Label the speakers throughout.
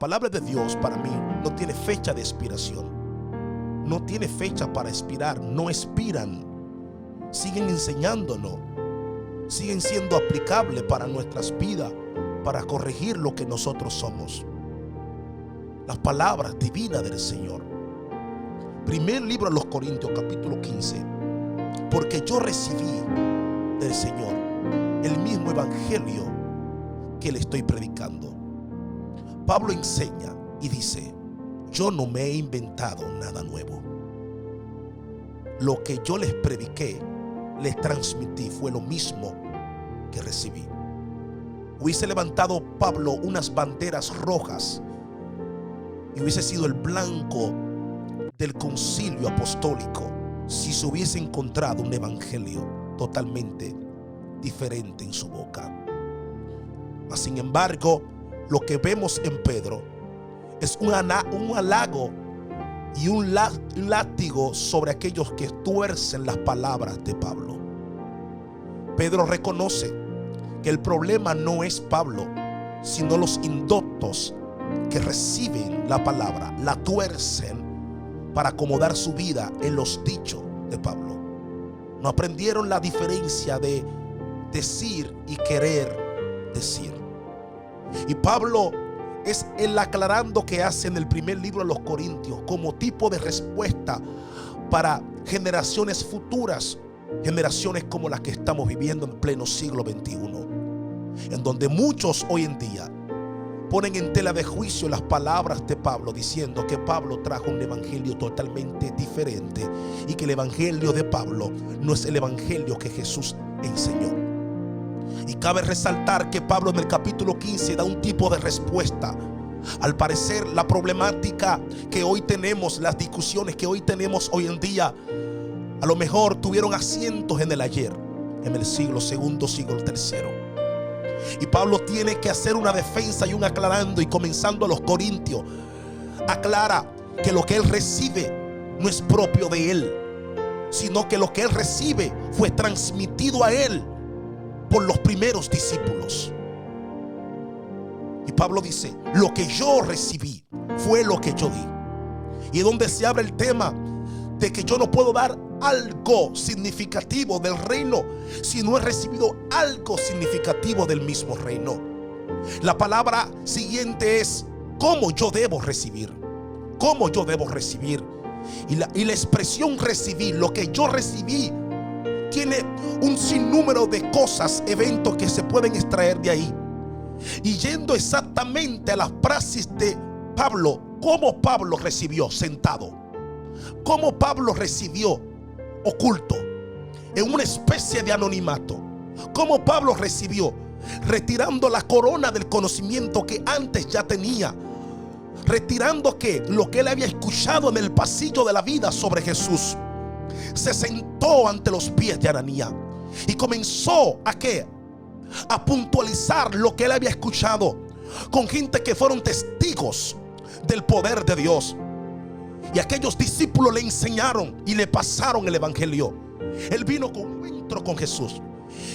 Speaker 1: palabra de Dios para mí no tiene fecha de expiración. No tiene fecha para expirar. No expiran. Siguen enseñándonos. Siguen siendo aplicables para nuestras vidas, para corregir lo que nosotros somos. Las palabras divinas del Señor. Primer libro de los Corintios, capítulo 15. Porque yo recibí del Señor el mismo evangelio que le estoy predicando. Pablo enseña y dice: yo no me he inventado nada nuevo. Lo que yo les prediqué, les transmití, fue lo mismo que recibí. Hubiese levantado Pablo unas banderas rojas y hubiese sido el blanco del concilio apostólico si se hubiese encontrado un evangelio totalmente diferente en su boca. Mas sin embargo, lo que vemos en Pedro es un halago y un látigo sobre aquellos que tuercen las palabras de Pablo. Pedro reconoce que el problema no es Pablo, sino los indoctos que reciben la palabra, la tuercen para acomodar su vida en los dichos de Pablo. No aprendieron la diferencia de decir y querer decir. Y Pablo es el aclarando que hace en el primer libro de los Corintios como tipo de respuesta para generaciones futuras, generaciones como las que estamos viviendo en pleno siglo XXI, en donde muchos hoy en día ponen en tela de juicio las palabras de Pablo, diciendo que Pablo trajo un evangelio totalmente diferente y que el evangelio de Pablo no es el evangelio que Jesús enseñó. Y cabe resaltar que Pablo en el capítulo 15 da un tipo de respuesta. Al parecer la problemática que hoy tenemos, las discusiones que hoy tenemos hoy en día, a lo mejor tuvieron asientos en el ayer, en el siglo II, siglo III. Y Pablo tiene que hacer una defensa y un aclarando, y comenzando a los Corintios, aclara que lo que él recibe no es propio de él, sino que lo que él recibe fue transmitido a él por los primeros discípulos. Y Pablo dice: lo que yo recibí fue lo que yo di. Y es donde se abre el tema de que yo no puedo dar algo significativo del reino si no he recibido algo significativo del mismo reino. La palabra siguiente es: ¿cómo yo debo recibir? ¿Cómo yo debo recibir? Y la expresión recibir, lo que yo recibí, tiene un sinnúmero de cosas, eventos que se pueden extraer de ahí. Y yendo exactamente a las praxis de Pablo, cómo Pablo recibió sentado, cómo Pablo recibió oculto, en una especie de anonimato, cómo Pablo recibió retirando la corona del conocimiento que antes ya tenía, retirando que lo que él había escuchado en el pasillo de la vida sobre Jesús. Se sentó ante los pies de Ananías y comenzó a puntualizar lo que él había escuchado con gente que fueron testigos del poder de Dios. Y aquellos discípulos le enseñaron y le pasaron el evangelio. Él vino con un encuentro con Jesús.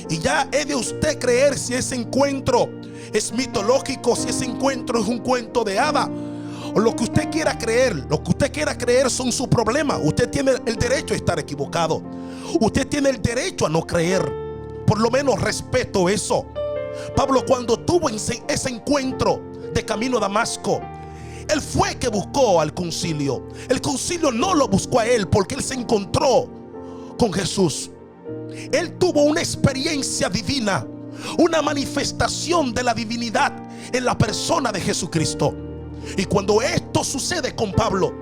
Speaker 1: Y ya he de usted creer si ese encuentro es mitológico, si ese encuentro es un cuento de hada, o lo que usted quiera creer. Lo que usted quiera creer son sus problemas. Usted tiene el derecho a estar equivocado. Usted tiene el derecho a no creer. Por lo menos respeto eso. Pablo, cuando tuvo ese encuentro de camino a Damasco, él fue que buscó al concilio. El concilio no lo buscó a él, porque él se encontró con Jesús. Él tuvo una experiencia divina, una manifestación de la divinidad en la persona de Jesucristo. Y cuando esto sucede con Pablo,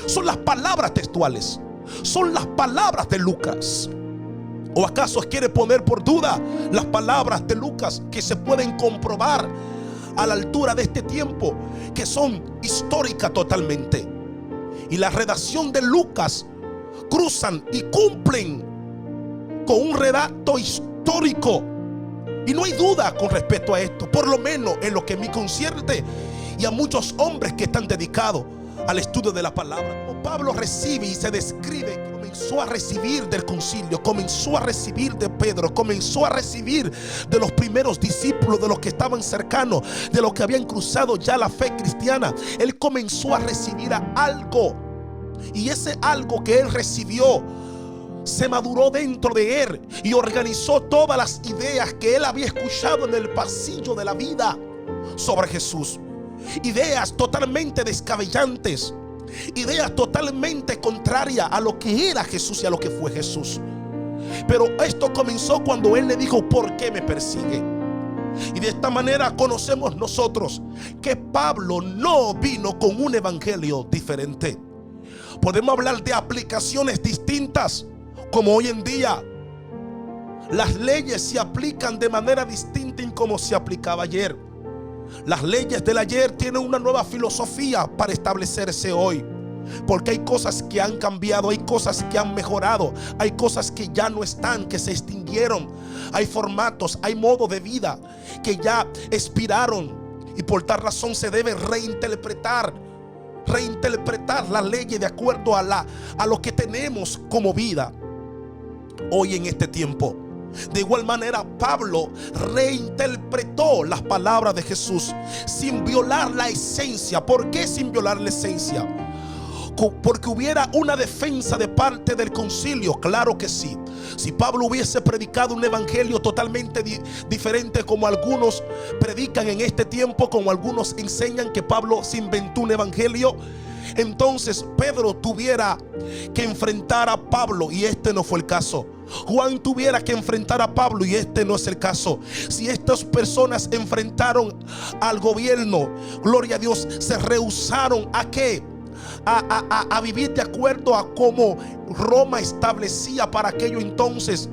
Speaker 1: son las palabras textuales, son las palabras de Lucas. ¿O acaso quiere poner por duda las palabras de Lucas, que se pueden comprobar a la altura de este tiempo, que son históricas totalmente? Y la redacción de Lucas cruzan y cumplen con un relato histórico. Y no hay duda con respecto a esto, por lo menos en lo que me concierne y a muchos hombres que están dedicados al estudio de la palabra. Como Pablo recibe y se describe, comenzó a recibir del concilio, comenzó a recibir de Pedro, comenzó a recibir de los primeros discípulos, de los que estaban cercanos, de los que habían cruzado ya la fe cristiana. Él comenzó a recibir algo, y ese algo que él recibió se maduró dentro de él y organizó todas las ideas que él había escuchado en el pasillo de la vida sobre Jesús. Ideas totalmente descabellantes, ideas totalmente contrarias a lo que era Jesús y a lo que fue Jesús. Pero esto comenzó cuando él le dijo: ¿por qué me persigue? Y de esta manera conocemos nosotros que Pablo no vino con un evangelio diferente. Podemos hablar de aplicaciones distintas, como hoy en día las leyes se aplican de manera distinta en como se aplicaba ayer. Las leyes del ayer tienen una nueva filosofía para establecerse hoy, porque hay cosas que han cambiado, hay cosas que han mejorado, hay cosas que ya no están, que se extinguieron. Hay formatos, hay modos de vida que ya expiraron, y por tal razón se debe reinterpretar las leyes de acuerdo a lo que tenemos como vida hoy en este tiempo. De igual manera, Pablo reinterpretó las palabras de Jesús sin violar la esencia. ¿Por qué sin violar la esencia? Porque hubiera una defensa de parte del concilio. Claro que sí. Si Pablo hubiese predicado un evangelio totalmente diferente, como algunos predican en este tiempo, como algunos enseñan que Pablo se inventó un evangelio, entonces Pedro tuviera que enfrentar a Pablo, y este no fue el caso. Juan tuviera que enfrentar a Pablo, y este no es el caso. Si estas personas enfrentaron al gobierno, gloria a Dios, se rehusaron ¿a qué? A vivir de acuerdo a cómo Roma establecía para aquello entonces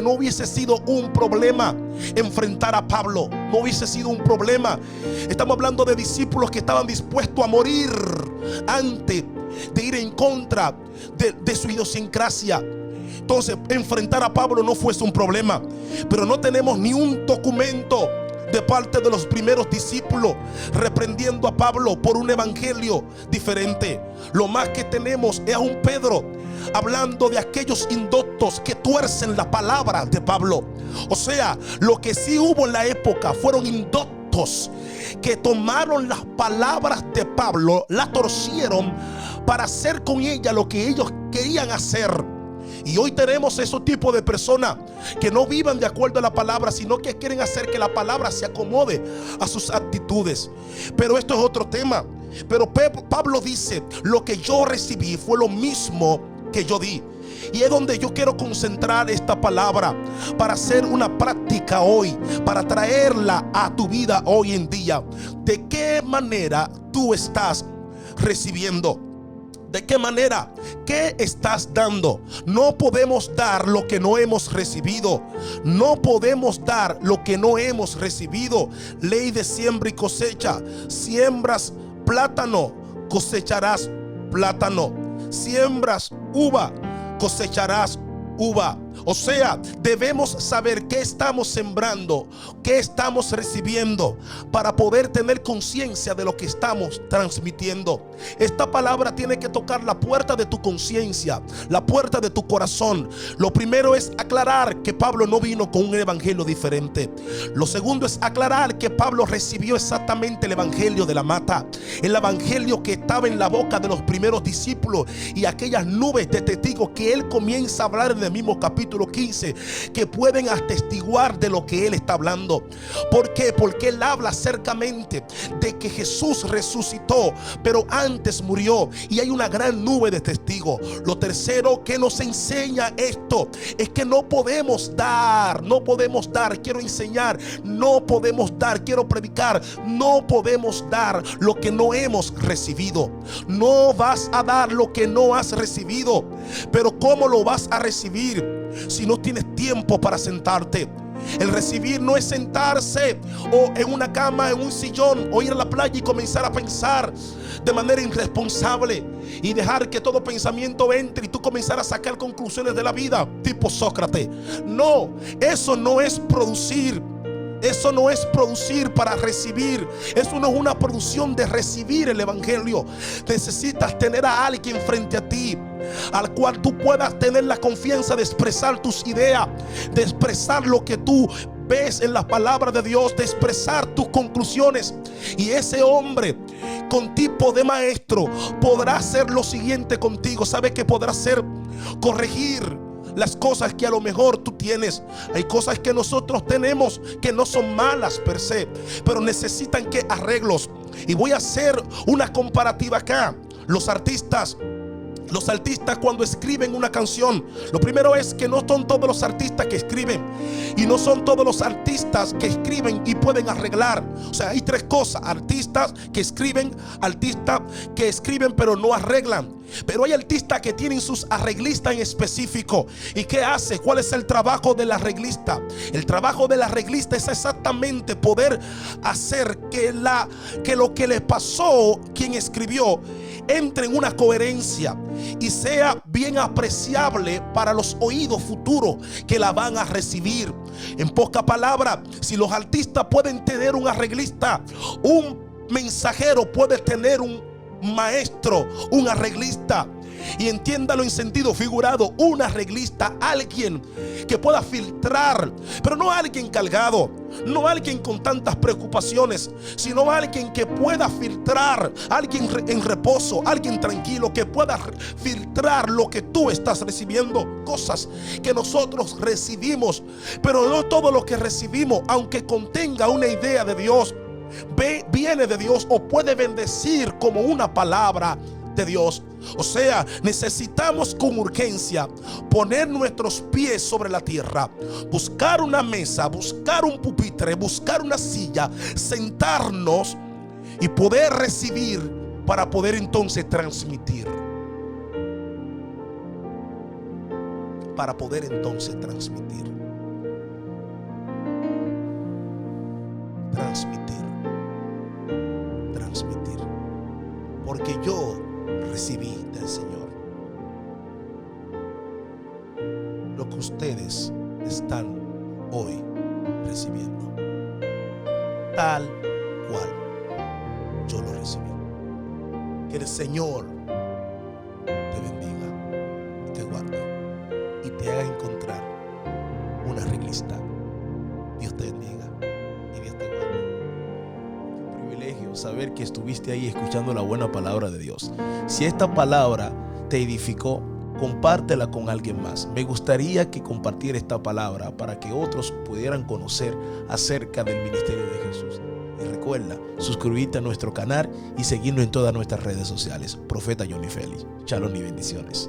Speaker 1: no hubiese sido un problema enfrentar a Pablo. No hubiese sido un problema. Estamos hablando de discípulos que estaban dispuestos a morir antes de ir en contra de su idiosincrasia. Entonces, enfrentar a Pablo no fuese un problema. Pero no tenemos ni un documento de parte de los primeros discípulos reprendiendo a Pablo por un evangelio diferente. Lo más que tenemos es a un Pedro hablando de aquellos indoctos que tuercen la palabra de Pablo. O sea, lo que sí hubo en la época fueron indoctos que tomaron las palabras de Pablo, la torcieron para hacer con ella lo que ellos querían hacer. Y hoy tenemos esos tipos de personas que no vivan de acuerdo a la palabra, sino que quieren hacer que la palabra se acomode a sus actitudes. Pero esto es otro tema. Pero Pablo dice: lo que yo recibí fue lo mismo que yo di. Y es donde yo quiero concentrar esta palabra para hacer una práctica hoy, para traerla a tu vida hoy en día. ¿De qué manera tú estás recibiendo? ¿De qué manera? ¿Qué estás dando? No podemos dar lo que no hemos recibido. No podemos dar lo que no hemos recibido. Ley de siembra y cosecha. Siembras plátano, cosecharás plátano. Siembras uva, cosecharás uva. O sea, debemos saber qué estamos sembrando, qué estamos recibiendo, para poder tener conciencia de lo que estamos transmitiendo. Esta palabra tiene que tocar la puerta de tu conciencia, la puerta de tu corazón. Lo primero es aclarar que Pablo no vino con un evangelio diferente. Lo segundo es aclarar que Pablo recibió exactamente el evangelio de la mata, el evangelio que estaba en la boca de los primeros discípulos y aquellas nubes de testigos que él comienza a hablar en el mismo capítulo 15, que pueden atestiguar de lo que él está hablando. ¿Por qué? Porque él habla acercamente de que Jesús resucitó, pero antes murió, y hay una gran nube de testigos. Lo tercero que nos enseña esto es que no podemos dar, quiero enseñar, no podemos dar, quiero predicar, no podemos dar lo que no hemos recibido. No vas a dar lo que no has recibido. Pero ¿cómo lo vas a recibir si no tienes tiempo para sentarte? El recibir no es sentarse o en una cama, en un sillón, o ir a la playa y comenzar a pensar de manera irresponsable y dejar que todo pensamiento entre y tú comenzar a sacar conclusiones de la vida tipo Sócrates. No, eso no es producir. Eso no es producir para recibir. Eso no es una producción de recibir el evangelio. Necesitas tener a alguien frente a ti al cual tú puedas tener la confianza de expresar tus ideas, de expresar lo que tú ves en la palabra de Dios, de expresar tus conclusiones. Y ese hombre con tipo de maestro podrá hacer lo siguiente contigo. ¿Sabe qué podrá hacer? Corregir las cosas que a lo mejor tú tienes. Hay cosas que nosotros tenemos que no son malas per se, pero necesitan que arreglos. Y voy a hacer una comparativa acá. Los artistas cuando escriben una canción, lo primero es que no son todos los artistas que escriben, y no son todos los artistas que escriben y pueden arreglar. O sea, hay tres cosas: artistas que escriben pero no arreglan. Pero hay artistas que tienen sus arreglistas en específico. ¿Y qué hace? ¿Cuál es el trabajo del arreglista? El trabajo del arreglista es exactamente poder hacer que lo que le pasó quien escribió entre en una coherencia y sea bien apreciable para los oídos futuros que la van a recibir. En pocas palabras, si los artistas pueden tener un arreglista, un mensajero puede tener un maestro, un arreglista. Y entiéndalo en sentido figurado, un arreglista, alguien que pueda filtrar, pero no alguien cargado, no alguien con tantas preocupaciones, sino alguien que pueda filtrar, alguien en reposo, alguien tranquilo, que pueda filtrar lo que tú estás recibiendo. Cosas que nosotros recibimos, pero no todo lo que recibimos, aunque contenga una idea de Dios, viene de Dios o puede bendecir como una palabra de Dios. O sea, necesitamos con urgencia poner nuestros pies sobre la tierra, buscar una mesa, buscar un pupitre, buscar una silla, sentarnos y poder recibir para poder entonces transmitir. Para poder entonces transmitir. Porque yo recibí del Señor lo que ustedes están hoy recibiendo, tal cual yo lo recibí. Que el Señor te bendiga y te guarde y te haga encontrar una arreglista. Dios te bendiga y Dios te guarde. Saber que estuviste ahí escuchando la buena palabra de Dios. Si esta palabra te edificó, compártela con alguien más. Me gustaría que compartiera esta palabra para que otros pudieran conocer acerca del ministerio de Jesús. Y recuerda suscribirte a nuestro canal y seguirnos en todas nuestras redes sociales. Profeta Johnny Félix. Shalom y bendiciones.